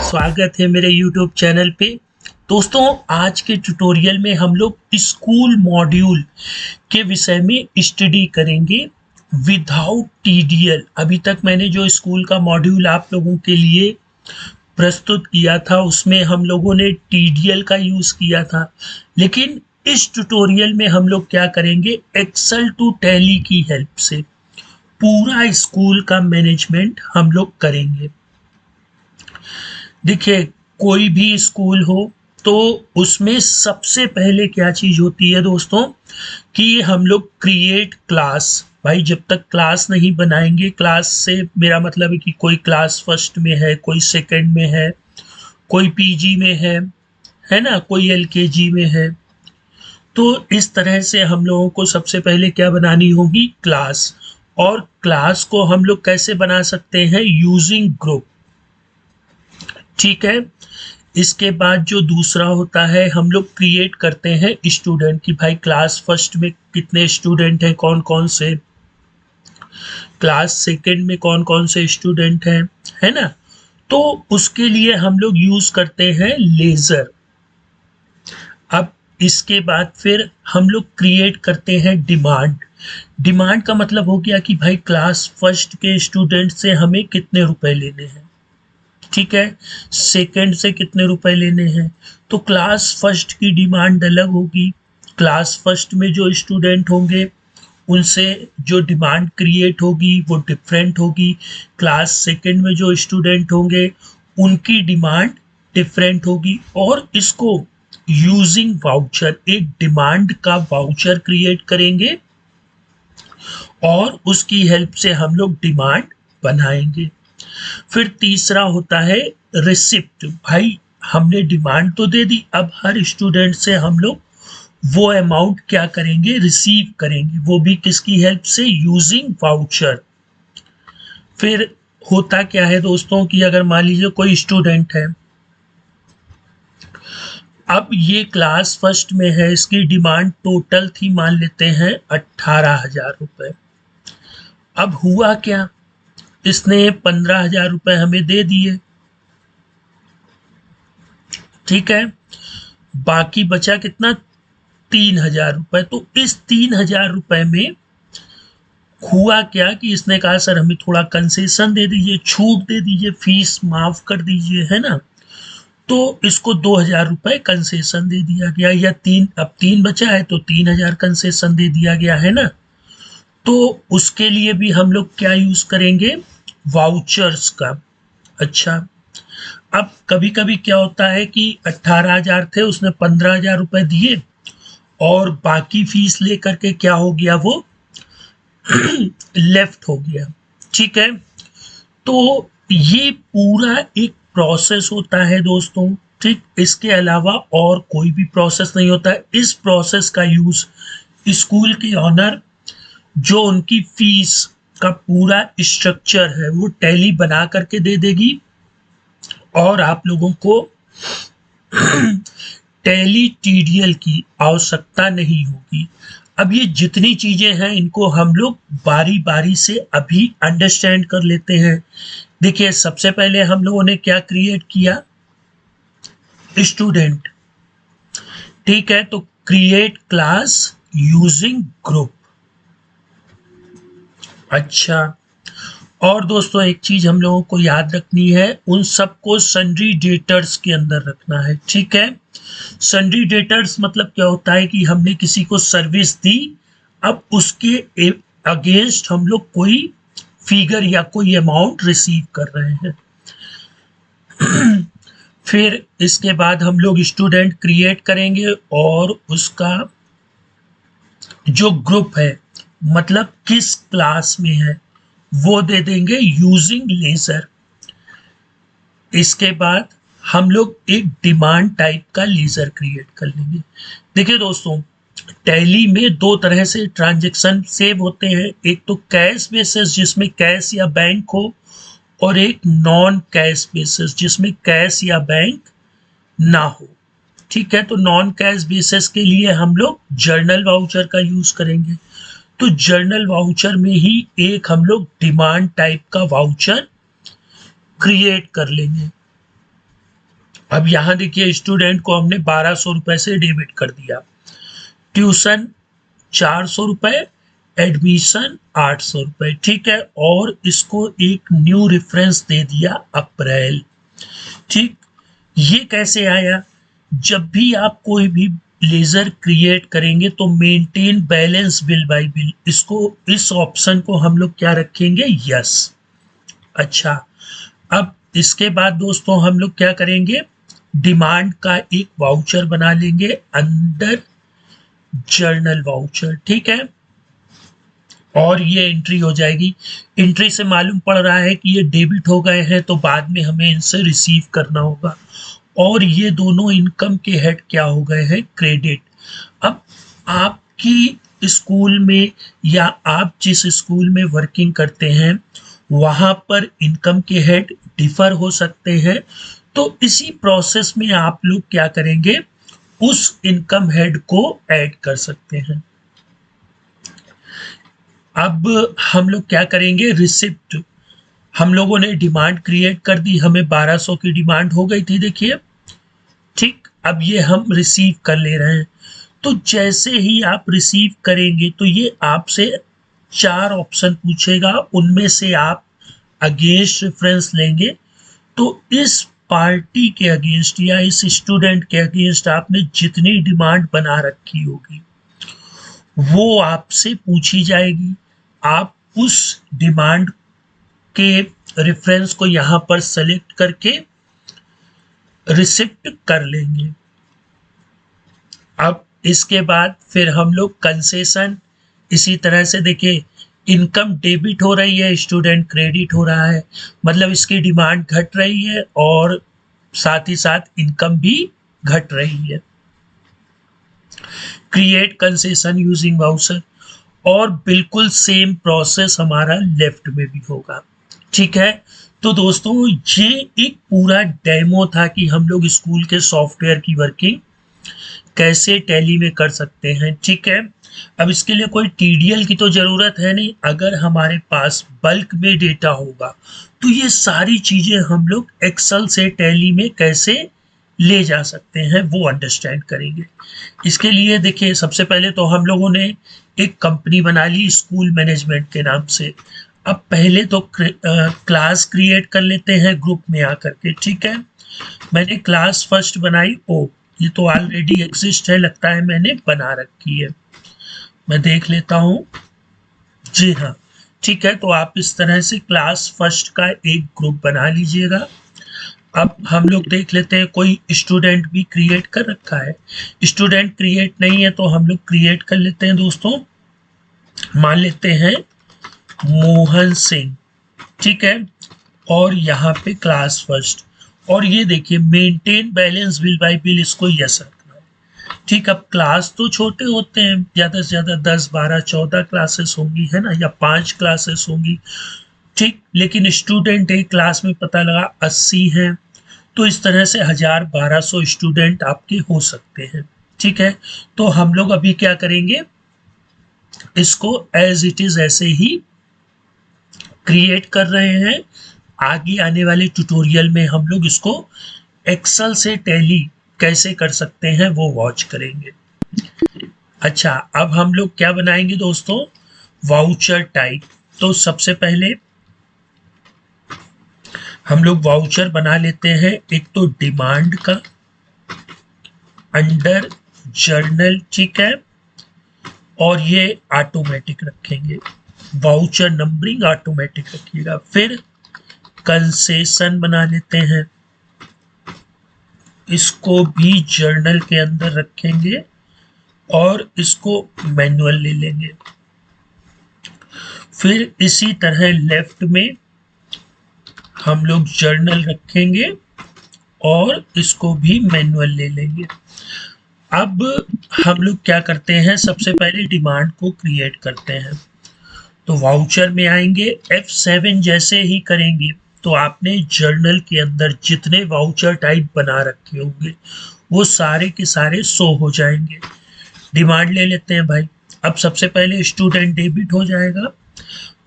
स्वागत है मेरे YouTube चैनल पे। दोस्तों, आज के ट्यूटोरियल में हम लोग स्कूल मॉड्यूल के विषय में स्टडी करेंगे विदाउट टीडीएल। अभी तक मैंने जो स्कूल का मॉड्यूल आप लोगों के लिए प्रस्तुत किया था उसमें हम लोगों ने टीडीएल का यूज़ किया था, लेकिन इस ट्यूटोरियल में हम लोग क्या करेंगे, एक्सेल टू टैली की हेल्प से पूरा स्कूल का मैनेजमेंट हम लोग करेंगे। देखिए, कोई भी स्कूल हो तो उसमें सबसे पहले क्या चीज होती है दोस्तों कि हम लोग क्रिएट क्लास। भाई, जब तक क्लास नहीं बनाएंगे, क्लास से मेरा मतलब है कि कोई क्लास फर्स्ट में है, कोई सेकंड में है, कोई पीजी में है ना, कोई एलकेजी में है। तो इस तरह से हम लोगों को सबसे पहले क्या बनानी होगी, क्लास। और क्लास को हम लोग कैसे बना सकते हैं, यूजिंग ग्रुप। ठीक है। इसके बाद जो दूसरा होता है, हम लोग क्रिएट करते हैं स्टूडेंट की। भाई, क्लास फर्स्ट में कितने स्टूडेंट हैं, कौन कौन से, क्लास सेकंड में कौन कौन से स्टूडेंट हैं, है ना। तो उसके लिए हम लोग यूज करते हैं लेजर। अब इसके बाद फिर हम लोग क्रिएट करते हैं डिमांड। डिमांड का मतलब हो गया कि भाई क्लास फर्स्ट के स्टूडेंट से हमें कितने रुपए लेने हैं, ठीक है, सेकंड से कितने रुपए लेने हैं। तो क्लास फर्स्ट की डिमांड अलग होगी, क्लास फर्स्ट में जो स्टूडेंट होंगे उनसे जो डिमांड क्रिएट होगी वो डिफरेंट होगी। क्लास सेकंड में जो स्टूडेंट होंगे उनकी डिमांड डिफरेंट होगी। और इसको यूजिंग वाउचर, एक डिमांड का वाउचर क्रिएट करेंगे और उसकी हेल्प से हम लोग डिमांड बनाएंगे। फिर तीसरा होता है रिसिप्ट। भाई, हमने डिमांड तो दे दी, अब हर स्टूडेंट से हम लोग वो अमाउंट क्या करेंगे, रिसीव करेंगे, वो भी किसकी हेल्प से, यूजिंग वाउचर। फिर होता क्या है दोस्तों कि अगर मान लीजिए कोई स्टूडेंट है, अब ये क्लास फर्स्ट में है, इसकी डिमांड टोटल थी मान लेते हैं 18,000 रुपए। अब हुआ क्या, इसने 15,000 रुपए हमें दे दिए, ठीक है, बाकी बचा कितना, 3,000 रुपए। तो इस 3,000 रुपए में हुआ क्या कि इसने कहा सर हमें थोड़ा कंसेशन दे दीजिए, छूट दे दीजिए, फीस माफ कर दीजिए, है ना। तो इसको 2,000 रुपए कंसेशन दे दिया गया, या अब तीन बचा है तो 3,000 कंसेशन दे दिया गया, है ना। तो उसके लिए भी हम लोग क्या यूज करेंगे, वाउचर्स का। अच्छा, अब कभी कभी क्या होता है कि 18,000 थे, उसने 15,000 रुपए दिए और बाकी फीस लेकर के क्या हो गया, वो लेफ्ट हो गया, ठीक है। तो ये पूरा एक प्रोसेस होता है दोस्तों, ठीक। इसके अलावा और कोई भी प्रोसेस नहीं होता है। इस प्रोसेस का यूज स्कूल की ऑनर जो उनकी फीस का पूरा स्ट्रक्चर है वो टैली बना करके दे देगी और आप लोगों को टैली टीडीएल की आवश्यकता नहीं होगी। अब ये जितनी चीजें हैं इनको हम लोग बारी बारी से अभी अंडरस्टैंड कर लेते हैं। देखिए, सबसे पहले हम लोगों ने क्या क्रिएट किया, स्टूडेंट, ठीक है। तो क्रिएट क्लास यूजिंग ग्रुप। अच्छा, और दोस्तों एक चीज हम लोगों को याद रखनी है, उन सबको सन्ड्री डेटर्स के अंदर रखना है, ठीक है। सन्ड्री डेटर्स मतलब क्या होता है कि हमने किसी को सर्विस दी, अब उसके अगेंस्ट हम लोग कोई फिगर या कोई अमाउंट रिसीव कर रहे हैं। फिर इसके बाद हम लोग स्टूडेंट क्रिएट करेंगे और उसका जो ग्रुप है, मतलब किस क्लास में है, वो दे देंगे यूजिंग लेजर। इसके बाद हम लोग एक डिमांड टाइप का लेजर क्रिएट कर लेंगे। देखिए दोस्तों, टैली में दो तरह से ट्रांजैक्शन सेव होते हैं, एक तो कैश बेसिस जिसमें कैश या बैंक हो, और एक नॉन कैश बेसिस जिसमें कैश या बैंक ना हो, ठीक है। तो नॉन कैश बेसिस के लिए हम लोग जर्नल वाउचर का यूज करेंगे। तो जर्नल वाउचर में ही एक हम लोग डिमांड टाइप का वाउचर क्रिएट कर लेंगे। अब यहाँ देखिए स्टूडेंट को हमने 1200 रुपए से डेबिट कर दिया, ट्यूशन 400 रुपए, एडमिशन 800 रुपए, ठीक है। और इसको एक न्यू रेफरेंस दे दिया अप्रैल, ठीक। ये कैसे आया? जब भी आप कोई भी लेजर क्रिएट करेंगे तो maintain balance bill bye bill, इसको इस ऑप्शन को हम लोग क्या रखेंगे? यस। अच्छा, अब इसके बाद दोस्तों हम लोग क्या करेंगे? डिमांड का एक वाउचर बना लेंगे अंडर जर्नल वाउचर, ठीक है। और ये एंट्री हो जाएगी। एंट्री से मालूम पड़ रहा है कि ये डेबिट हो गए हैं, तो बाद में हमें इनसे रिसीव करना होगा। और ये दोनों इनकम के हेड क्या हो गए हैं? क्रेडिट। अब आपकी स्कूल में या आप जिस स्कूल में वर्किंग करते हैं वहां पर इनकम के हेड डिफर हो सकते हैं, तो इसी प्रोसेस में आप लोग क्या करेंगे? उस इनकम हेड को ऐड कर सकते हैं। अब हम लोग क्या करेंगे? रिसिप्ट। हम लोगों ने डिमांड क्रिएट कर दी, हमें 1200 की डिमांड हो गई थी, देखिए, ठीक। अब ये हम रिसीव कर ले रहे हैं। तो जैसे ही आप रिसीव करेंगे तो ये आपसे 4 ऑप्शन पूछेगा, उनमें से आप अगेंस्ट रेफरेंस लेंगे। तो इस पार्टी के अगेंस्ट या इस स्टूडेंट के अगेंस्ट आपने जितनी डिमांड बना रखी होगी वो आपसे पूछी जाएगी। आप उस डिमांड के रेफरेंस को यहाँ पर सेलेक्ट करके रिसिप्ट कर लेंगे। अब इसके बाद फिर हम लोग कंसेशन, इसी तरह से देखिए इनकम डेबिट हो रही है, स्टूडेंट क्रेडिट हो रहा है, मतलब इसकी डिमांड घट रही है और साथ ही साथ इनकम भी घट रही है। क्रिएट कंसेशन यूजिंग वाउचर, और बिल्कुल सेम प्रोसेस हमारा लेफ्ट में भी होगा, ठीक है। तो दोस्तों ये एक पूरा डेमो था कि हम लोग स्कूल के सॉफ्टवेयर की वर्किंग कैसे टैली में कर सकते हैं, ठीक है। अब इसके लिए कोई टीडीएल की तो ज़रूरत है नहीं, अगर हमारे पास बल्क में डेटा होगा तो ये सारी चीज़ें हम लोग एक्सेल से टैली में कैसे ले जा सकते हैं वो अंडरस्टैंड करेंगे। इसके लिए देखिए सबसे पहले तो हम लोगों ने एक कंपनी बना ली स्कूल मैनेजमेंट के नाम से। अब पहले तो क्लास क्रिएट कर लेते हैं ग्रुप में आकर के, ठीक है। मैंने क्लास फर्स्ट बनाई, ओ ये तो ऑलरेडी एग्जिस्ट है, लगता है मैंने बना रखी है, मैं देख लेता हूँ। जी हाँ, ठीक है। तो आप इस तरह से क्लास फर्स्ट का एक ग्रुप बना लीजिएगा। अब हम लोग देख लेते हैं कोई स्टूडेंट भी क्रिएट कर रखा है। स्टूडेंट क्रिएट नहीं है तो हम लोग क्रिएट कर लेते हैं दोस्तों, मान लेते हैं मोहन सिंह, ठीक है। और यहाँ पे क्लास फर्स्ट, और ये देखिए maintain balance bill bye bill, इसको यस रखना है, ठीक। अब क्लास तो छोटे होते हैं, ज़्यादा से ज़्यादा 10, 12, 14 क्लासेस होंगी, है ना, या 5 क्लासेस होंगी, ठीक। लेकिन स्टूडेंट एक क्लास में पता लगा 80 हैं, तो इस तरह से 1000-1200 स्टूडेंट आपके हो सकते हैं, ठीक है। तो हम लोग अभी क्या करेंगे? इसको एज इट इज ऐसे ही क्रिएट कर रहे हैं। आगे आने वाले ट्यूटोरियल में हम लोग इसको एक्सेल से टैली कैसे कर सकते हैं वो वॉच करेंगे। अच्छा, अब हम लोग क्या बनाएंगे दोस्तों? Voucher type. तो सबसे पहले हम लोग वाउचर बना लेते हैं, एक तो डिमांड का अंडर जर्नल, ठीक है। और ये ऑटोमेटिक रखेंगे, वाउचर नंबरिंग ऑटोमेटिक रखिएगा। फिर कंसेशन बना लेते हैं, इसको भी जर्नल के अंदर रखेंगे और इसको मैनुअल ले लेंगे। फिर इसी तरह लेफ्ट में हम लोग जर्नल रखेंगे और इसको भी मैनुअल ले लेंगे। अब हम लोग क्या करते हैं? सबसे पहले डिमांड को क्रिएट करते हैं, तो वाउचर में आएंगे, F7 जैसे ही करेंगे तो आपने जर्नल के अंदर जितने वाउचर टाइप बना रखे होंगे वो सारे के सारे शो हो जाएंगे। डिमांड ले लेते हैं भाई। अब सबसे पहले स्टूडेंट डेबिट हो जाएगा,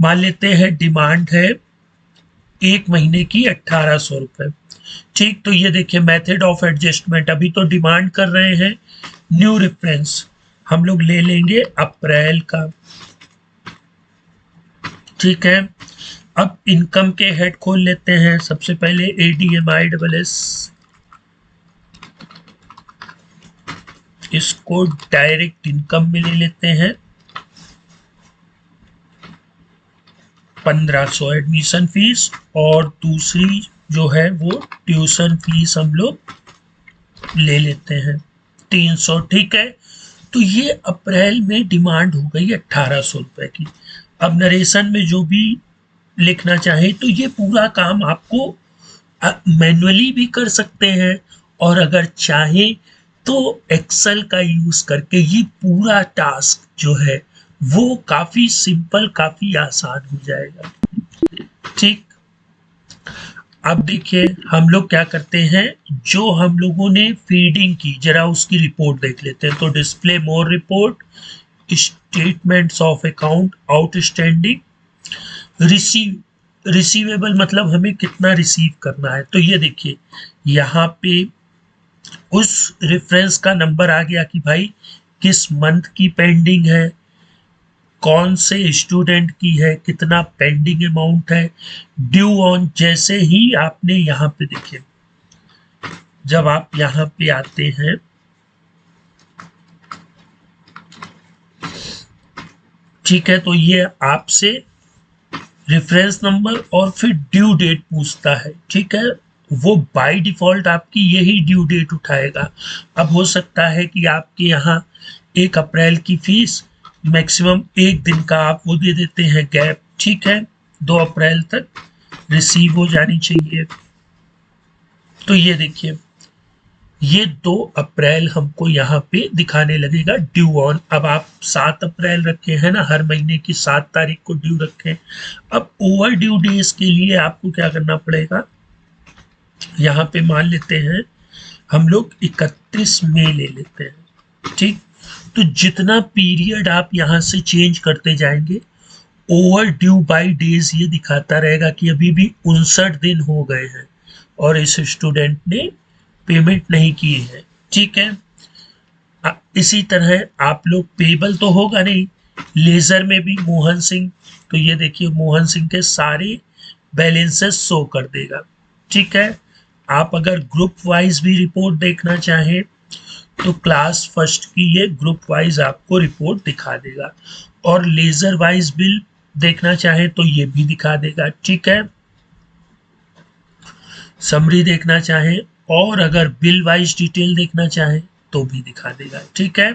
मान लेते हैं डिमांड है 1 महीने की 1800 रुपये। ठीक, तो ये देखिए मेथड ऑफ एडजस्टमेंट, अभी तो डिमांड कर रहे हैं न्यू रेफरेंस, हम लोग ले लेंगे अप्रैल का। ठीक है, अब इनकम के हेड खोल लेते हैं। सबसे पहले ADMISS, इसको डायरेक्ट इनकम में ले लेते हैं। 1500 एडमिशन फीस और दूसरी जो है वो ट्यूशन फीस हम लोग ले लेते हैं 300। ठीक है, तो ये अप्रैल में डिमांड हो गई 1800 रुपए की। अब नरेशन में जो भी लिखना चाहे तो ये पूरा काम आपको मैनुअली भी कर सकते हैं, और अगर चाहें तो एक्सेल का यूज करके ये पूरा टास्क जो है वो काफी सिंपल, काफी आसान हो जाएगा। ठीक, अब देखिए हम लोग क्या करते हैं, जो हम लोगों ने फीडिंग की जरा उसकी रिपोर्ट देख लेते हैं। तो display more report, statements of account, outstanding, receivable मतलब हमें कितना रिसीव करना है। तो ये देखिए यहाँ पे उस रेफरेंस का नंबर आ गया कि भाई किस मंथ की पेंडिंग है, कौन से स्टूडेंट की है, कितना पेंडिंग अमाउंट है, ड्यू ऑन। जैसे ही आपने यहाँ पे देखिए, जब आप यहाँ पे आते हैं ठीक है, तो ये आपसे रेफरेंस नंबर और फिर ड्यू डेट पूछता है। ठीक है, वो बाय डिफॉल्ट आपकी यही ड्यू डेट उठाएगा। अब हो सकता है कि आपके यहाँ 1 अप्रैल की फीस मैक्सिमम 1 दिन का आप वो दे देते हैं गैप। ठीक है, 2 अप्रैल तक रिसीव हो जानी चाहिए। तो ये देखिए ये 2 अप्रैल हमको यहाँ पे दिखाने लगेगा ड्यू ऑन। अब आप 7 अप्रैल रखे हैं ना, हर महीने की 7 तारीख को ड्यू रखें। अब ओवर ड्यू डेज के लिए आपको क्या करना पड़ेगा, यहाँ पे मान लेते हैं हम लोग 31 मई ले लेते हैं। ठीक, तो जितना पीरियड आप यहाँ से चेंज करते जाएंगे ओवर ड्यू बाय डेज ये दिखाता रहेगा कि अभी भी 59 दिन हो गए हैं और इस स्टूडेंट ने पेमेंट नहीं की है। ठीक है, इसी तरह आप लोग पेबल तो होगा नहीं, लेजर में भी मोहन सिंह, तो ये देखिए मोहन सिंह के सारे बैलेंसेस शो कर देगा। ठीक है, आप अगर ग्रुप वाइज भी रिपोर्ट देखना चाहें तो क्लास फर्स्ट की ये ग्रुप वाइज आपको रिपोर्ट दिखा देगा, और लेजर वाइज बिल देखना चाहे तो ये भी दिखा देगा। ठीक है, समरी देखना चाहे और अगर बिल वाइज डिटेल देखना चाहे तो भी दिखा देगा। ठीक है,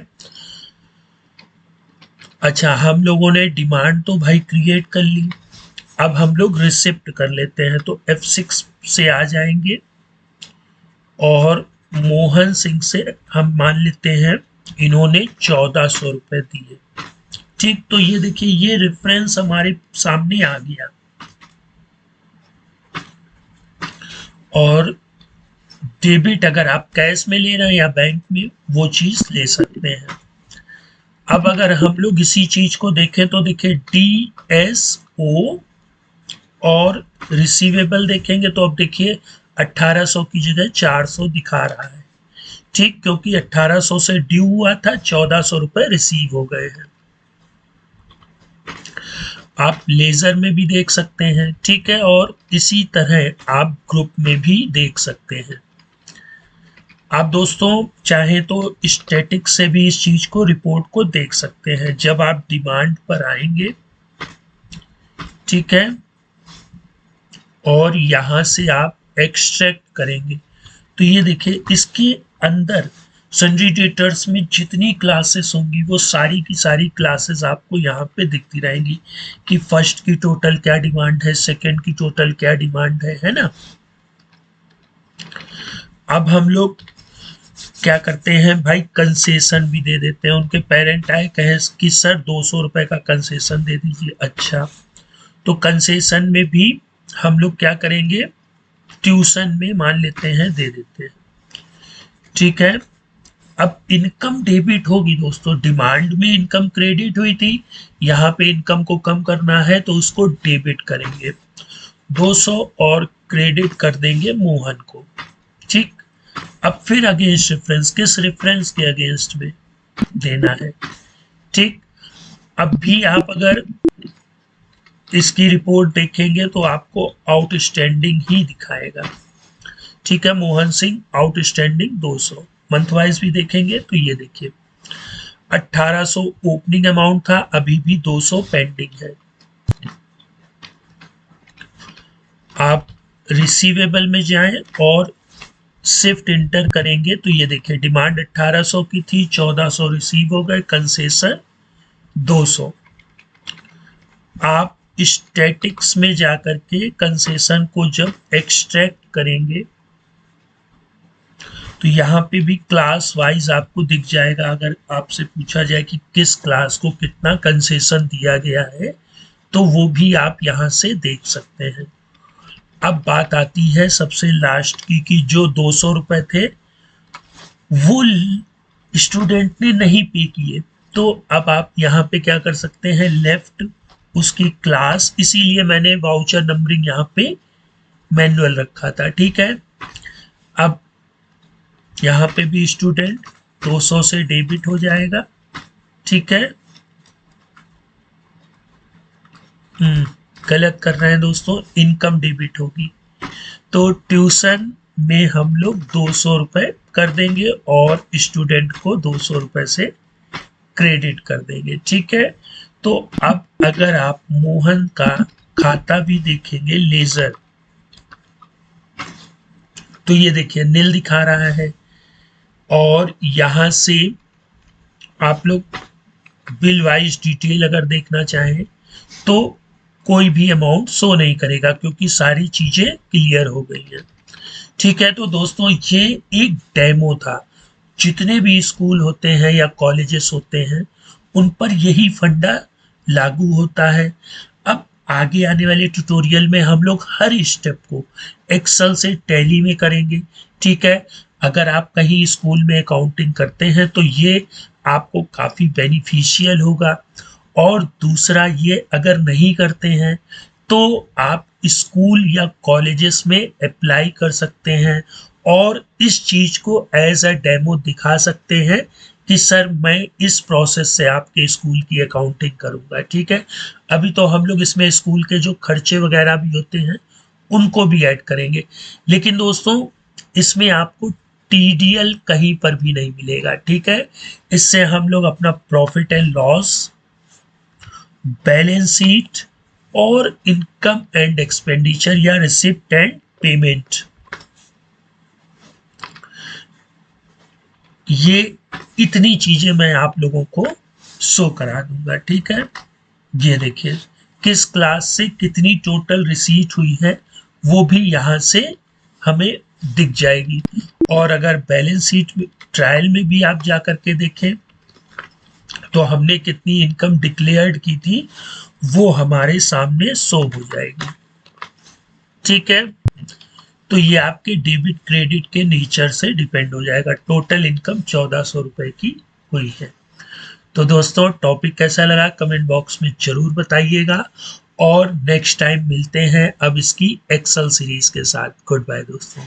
अच्छा हम लोगों ने डिमांड तो भाई क्रिएट कर ली, अब हम लोग रिसिप्ट कर लेते हैं। तो F6 से आ जाएंगे और मोहन सिंह से हम मान लेते हैं इन्होंने 1400 रुपए दिए। ठीक, तो ये देखिए ये रेफरेंस हमारे सामने आ गया, और डेबिट अगर आप कैश में ले रहे हैं या बैंक में वो चीज ले सकते हैं। अब अगर हम लोग इसी चीज को देखें तो देखिए DSO और रिसीवेबल देखेंगे तो अब देखिए 1800 की जगह 400 दिखा रहा है। ठीक, क्योंकि 1800 से ड्यू हुआ था, 1400 रुपए रिसीव हो गए हैं। आप लेजर में भी देख सकते हैं। ठीक है, और इसी तरह आप ग्रुप में भी देख सकते हैं। आप दोस्तों चाहे तो स्टैटिक से भी इस चीज को रिपोर्ट को देख सकते हैं। जब आप डिमांड पर आएंगे ठीक है, और यहां से आप एक्सट्रैक्ट करेंगे तो ये देखिए इसके अंदर सन्ड्री डेटर्स में जितनी क्लासेस होंगी वो सारी की सारी क्लासेस आपको यहाँ पे दिखती रहेंगी कि फर्स्ट की टोटल क्या डिमांड है, सेकंड की टोटल क्या डिमांड है ना। अब हम लोग क्या करते हैं भाई, कंसेशन भी दे देते हैं। उनके पेरेंट आए कहे कि सर 200 रुपए का कंसेशन दे दीजिए। अच्छा, तो कंसेशन में भी हम लोग क्या करेंगे, ट्यूशन में मान लेते हैं दे देते हैं। ठीक है, अब इनकम डेबिट होगी दोस्तों, डिमांड में इनकम क्रेडिट हुई थी, यहाँ पे इनकम को कम करना है तो उसको डेबिट करेंगे। 200 और क्रेडिट कर देंगे मोहन को। ठीक, अब फिर अगेंस्ट रेफरेंस, किस रेफरेंस के अगेंस्ट में देना है। ठीक, अब भी आप अगर इसकी रिपोर्ट देखेंगे तो आपको आउटस्टैंडिंग ही दिखाएगा। ठीक है, Mohan Singh outstanding 200। Month wise भी देखेंगे तो ये देखिए 1800 ओपनिंग अमाउंट था, अभी भी 200 पेंडिंग है। आप रिसीवेबल में जाएं और शिफ्ट इंटर करेंगे तो ये देखिए डिमांड 1800 की थी, 1400 रिसीव हो गए, कंसेशन 200। आप स्टैटिक्स में जाकर के कंसेशन को जब एक्सट्रैक्ट करेंगे तो यहाँ पे भी क्लास वाइज आपको दिख जाएगा। अगर आपसे पूछा जाए कि किस क्लास को कितना कंसेशन दिया गया है तो वो भी आप यहाँ से देख सकते हैं। अब बात आती है सबसे लास्ट की कि जो 200 रुपए थे वो स्टूडेंट ने नहीं पे किए, तो अब आप यहाँ पे क्या कर सकते हैं, लेफ्ट उसकी क्लास, इसीलिए मैंने वाउचर नंबरिंग यहाँ पे मैनुअल रखा था। ठीक है, अब यहाँ पे भी स्टूडेंट 200 से डेबिट हो जाएगा। ठीक है, गलत कर रहे हैं दोस्तों, इनकम डेबिट होगी। तो ट्यूशन में हम लोग 200 रुपए कर देंगे और स्टूडेंट को 200 रुपए से क्रेडिट कर देंगे। ठीक है, तो अब अगर आप मोहन का खाता भी देखेंगे लेजर, तो ये देखिए नील दिखा रहा है, और यहां से आप लोग बिल वाइज डिटेल अगर देखना चाहें तो कोई भी अमाउंट शो नहीं करेगा क्योंकि सारी चीजें क्लियर हो गई हैं। ठीक है, तो दोस्तों ये एक डेमो था। जितने भी स्कूल होते हैं या कॉलेजेस होते हैं उन पर यही फंडा लागू होता है। अब आगे आने वाले ट्यूटोरियल में हम लोग हर स्टेप को एक्सेल से टैली में करेंगे। ठीक है, अगर आप कहीं स्कूल में अकाउंटिंग करते हैं तो ये आपको काफ़ी बेनिफिशियल होगा, और दूसरा ये अगर नहीं करते हैं तो आप स्कूल या कॉलेजेस में अप्लाई कर सकते हैं और इस चीज़ को एज अ डेमो दिखा सकते हैं कि सर मैं इस प्रोसेस से आपके स्कूल की अकाउंटिंग करूंगा। ठीक है, अभी तो हम लोग इसमें स्कूल के जो खर्चे वगैरह भी होते हैं उनको भी ऐड करेंगे, लेकिन दोस्तों इसमें आपको टीडीएल कहीं पर भी नहीं मिलेगा। ठीक है, इससे हम लोग अपना profit and loss, balance sheet और इनकम एंड एक्सपेंडिचर या रिसिप्ट एंड पेमेंट, ये इतनी चीजें मैं आप लोगों को शो करा दूंगा। ठीक है, ये देखिए किस क्लास से कितनी टोटल रिसीट हुई है वो भी यहाँ से हमें दिख जाएगी, और अगर बैलेंस शीट ट्रायल में भी आप जा करके देखें तो हमने कितनी इनकम डिक्लेयर्ड की थी वो हमारे सामने शो हो जाएगी। ठीक है, तो ये आपके डेबिट क्रेडिट के नेचर से डिपेंड हो जाएगा। टोटल इनकम 1400 रुपए की हुई है। तो दोस्तों टॉपिक कैसा लगा कमेंट बॉक्स में जरूर बताइएगा, और नेक्स्ट टाइम मिलते हैं अब इसकी एक्सेल सीरीज के साथ। गुड बाय दोस्तों।